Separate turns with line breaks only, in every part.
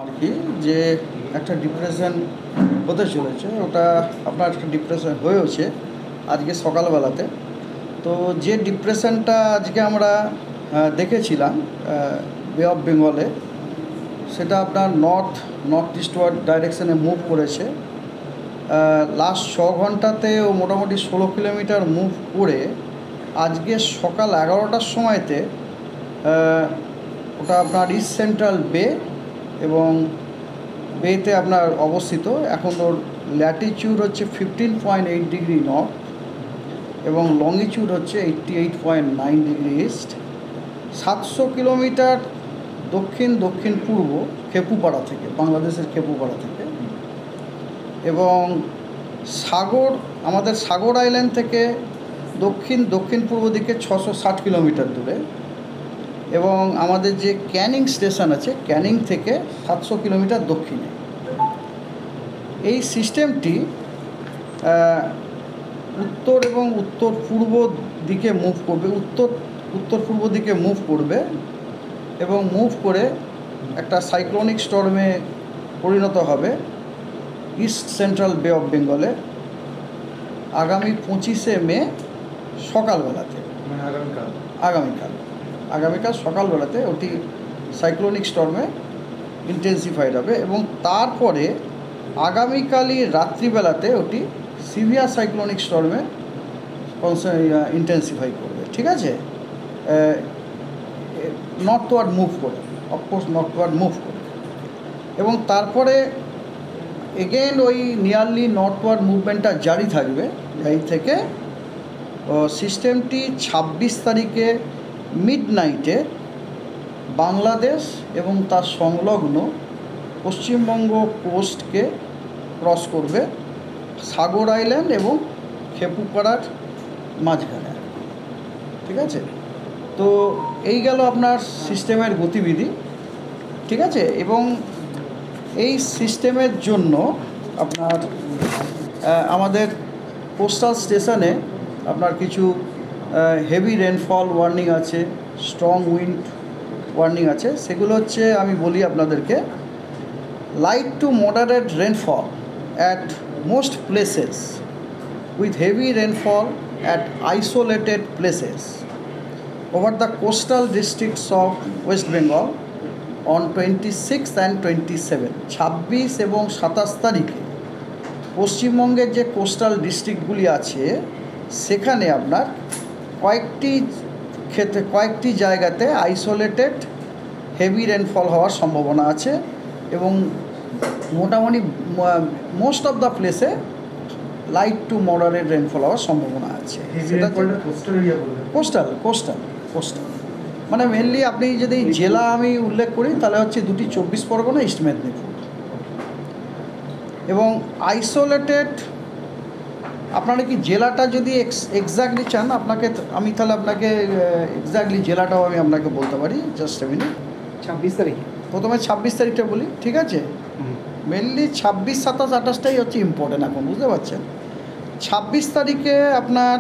আর কি যে একটা ডিপ্রেশন হতে চলেছে, ওটা আপনার একটা ডিপ্রেশন হয়েওছে আজকে সকালবেলাতে। তো যে ডিপ্রেশনটা আজকে আমরা দেখেছিলাম বে অফ বেঙ্গলে, সেটা আপনার নর্থ ইস্টওয়ার্ড ডাইরেকশানে মুভ করেছে। লাস্ট 6 ঘন্টাতে ও মোটামুটি 16 কিলোমিটার মুভ করে আজকে সকাল 11টার সময়তে ওটা আপনার ইস্ট সেন্ট্রাল বে এবং বেতে আপনার অবস্থিত। এখন ওর ল্যাটিচিউড হচ্ছে 15.8 ডিগ্রি নর্থ এবং লংগিচিউড হচ্ছে 88.9 ডিগ্রি ইস্ট। 700 কিলোমিটার দক্ষিণ পূর্ব খেপুপাড়া থেকে, বাংলাদেশের খেপুপাড়া থেকে। এবং আমাদের সাগর আইল্যান্ড থেকে দক্ষিণ পূর্ব দিকে 660 কিলোমিটার দূরে। এবং আমাদের যে ক্যানিং স্টেশন আছে, ক্যানিং থেকে 700 কিলোমিটার দক্ষিণে। এই সিস্টেমটি উত্তর এবং উত্তর পূর্ব দিকে মুভ করবে, উত্তর পূর্ব দিকে মুভ করবে এবং মুভ করে একটা সাইক্লোনিক স্টর্মে পরিণত হবে ইস্ট সেন্ট্রাল বে অফ বেঙ্গলে আগামী 25শে মে সকালবেলাতে। আগামীকাল সকালবেলাতে ওটি সাইক্লোনিক স্টর্মে ইন্টেন্সিফাইড হবে এবং তারপরে আগামীকালই রাত্রিবেলাতে ওটি সিভিয়ার সাইক্লোনিক স্টর্মে ইন্টেন্সিফাই করবে। ঠিক আছে, নর্থওয়ার্ড মুভ করে, অফকোর্স নর্থওয়ার্ড মুভ করে। এবং তারপরে এগেন ওই নিয়ারলি নর্থওয়ার্ড মুভমেন্টটা জারি থাকবে। জারি থেকে সিস্টেমটি 26 তারিখে মিডনাইটে বাংলাদেশ এবং তার সংলগ্ন পশ্চিমবঙ্গ কোস্টকে ক্রস করবে, সাগর আইল্যান্ড এবং খেপুপাড়ার মাঝখানে। ঠিক আছে, তো এই গেল আপনার সিস্টেমের গতিবিধি। ঠিক আছে, এবং এই সিস্টেমের জন্য আপনার আমাদের কোস্টাল স্টেশনে আপনার কিছু হেভি রেনফল ওয়ার্নিং আছে, স্ট্রং উইন্ড ওয়ার্নিং আছে। সেগুলো হচ্ছে, আমি বলি আপনাদেরকে, light to moderate rainfall at most places with heavy rainfall at isolated places over the coastal districts of West Bengal on 26 and 27। 26 এবং 27 তারিখে পশ্চিমবঙ্গের যে কোস্টাল ডিস্ট্রিক্টগুলি আছে সেখানে আপনার কয়েকটি জায়গাতে আইসোলেটেড হেভি রেনফল হওয়ার সম্ভাবনা আছে এবং মোটামুটি মোস্ট অফ দ্য প্লেসে লাইট টু মডারেট রেনফল হওয়ার সম্ভাবনা আছে। কোস্টাল মানে মেনলি আপনি যদি জেলা আমি উল্লেখ করি তাহলে হচ্ছে দুটি 24 পরগনা, ইস্ট মেদিনীপুর। এবং আইসোলেটেড, আপনারা কি জেলাটা যদি এক্স্যাক্টলি চান আমি তাহলে আপনাকে এক্স্যাক্টলি জেলাটাও আমি আপনাকে বলতে পারি। Just a minute.
26 তারিখ,
প্রথমে 26 তারিখটা বলি। ঠিক আছে, মেনলি 26, 27, 28টাই হচ্ছে ইম্পর্টেন্ট এখন, বুঝতে পারছেন। 26 তারিখে আপনার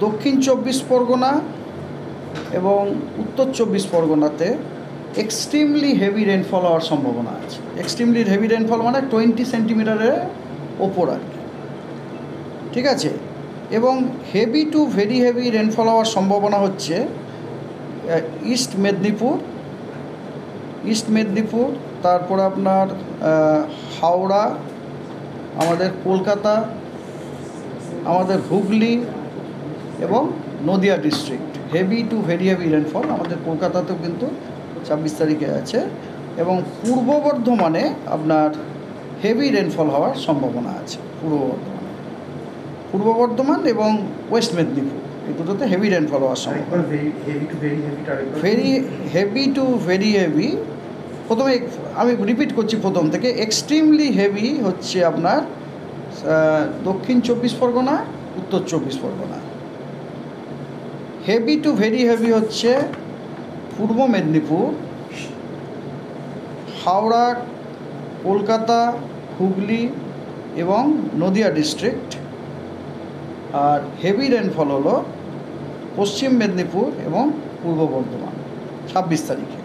দক্ষিণ 24 পরগনা এবং উত্তর 24 পরগনাতে এক্সট্রিমলি হেভি রেনফল হওয়ার সম্ভাবনা আছে। এক্সট্রিমলি হেভি রেনফল মানে 20 সেন্টিমিটারের ওপর আর কি। ঠিক আছে, এবং heavy two very heavy rainfall হওয়ার সম্ভাবনা হচ্ছে ইস্ট মেদিনীপুর, তারপর আপনার হাওড়া, আমাদের কলকাতা, আমাদের হুগলি এবং Nadia district. Heavy two very heavy rainfall আমাদের কলকাতাতেও কিন্তু 26 তারিখে আছে। এবং পূর্ব বর্ধমানে আপনার হেভি রেনফল হওয়ার সম্ভাবনা আছে। পূর্ব বর্ধমান এবং ওয়েস্ট মেদিনীপুর, এই দুটোতে হেভি রেনফল হওয়ার সম্ভাবনা। হেভি টু ভেরি হেভি, প্রথমে আমি রিপিট করছি প্রথম থেকে। এক্সট্রিমলি হেভি হচ্ছে আপনার দক্ষিণ 24 পরগনা, উত্তর 24 Pargana. Heavy two very heavy হচ্ছে পূর্ব মেদিনীপুর, হাওড়া, কলকাতা, হুগলি এবং নদিয়া ডিস্ট্রিক্ট। আর হেভি রেনফল হলো পশ্চিম মেদিনীপুর এবং পূর্ব বর্ধমান 26 তারিখে।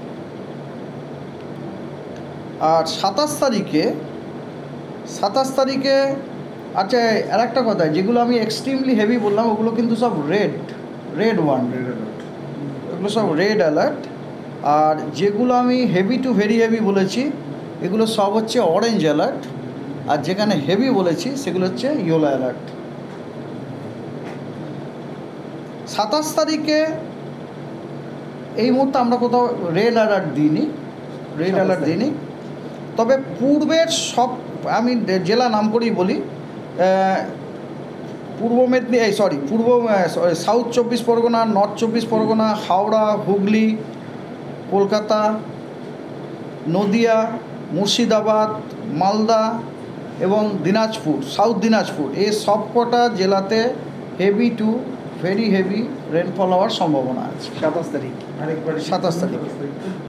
আর 27 তারিখে আচ্ছা আর একটা কথা, যেগুলো আমি এক্সট্রিমলি হেভি বললাম ওগুলো কিন্তু সব রেড ওয়ান, এগুলো সব রেড অ্যালার্ট। আর যেগুলো আমি হেভি টু ভেরি হেভি বলেছি এগুলো সব হচ্ছে অরেঞ্জ অ্যালার্ট। আর যেখানে হেভি বলেছি সেগুলো হচ্ছে ইয়েলো অ্যালার্ট। 27 তারিখে এই মুহূর্তে আমরা কোথাও রেড অ্যালার্ট দিইনি, তবে পূর্বের সব, আমি জেলা নাম করেই বলি, সাউথ 24 পরগনা, নর্থ 24 পরগনা, হাওড়া, হুগলি, কলকাতা, নদিয়া, মুর্শিদাবাদ, মালদা এবং দিনাজপুর, সাউথ দিনাজপুর, এই সবকটা জেলাতে heavy two very heavy rainfall হওয়ার সম্ভাবনা আছে
27 তারিখ।
27 তারিখ।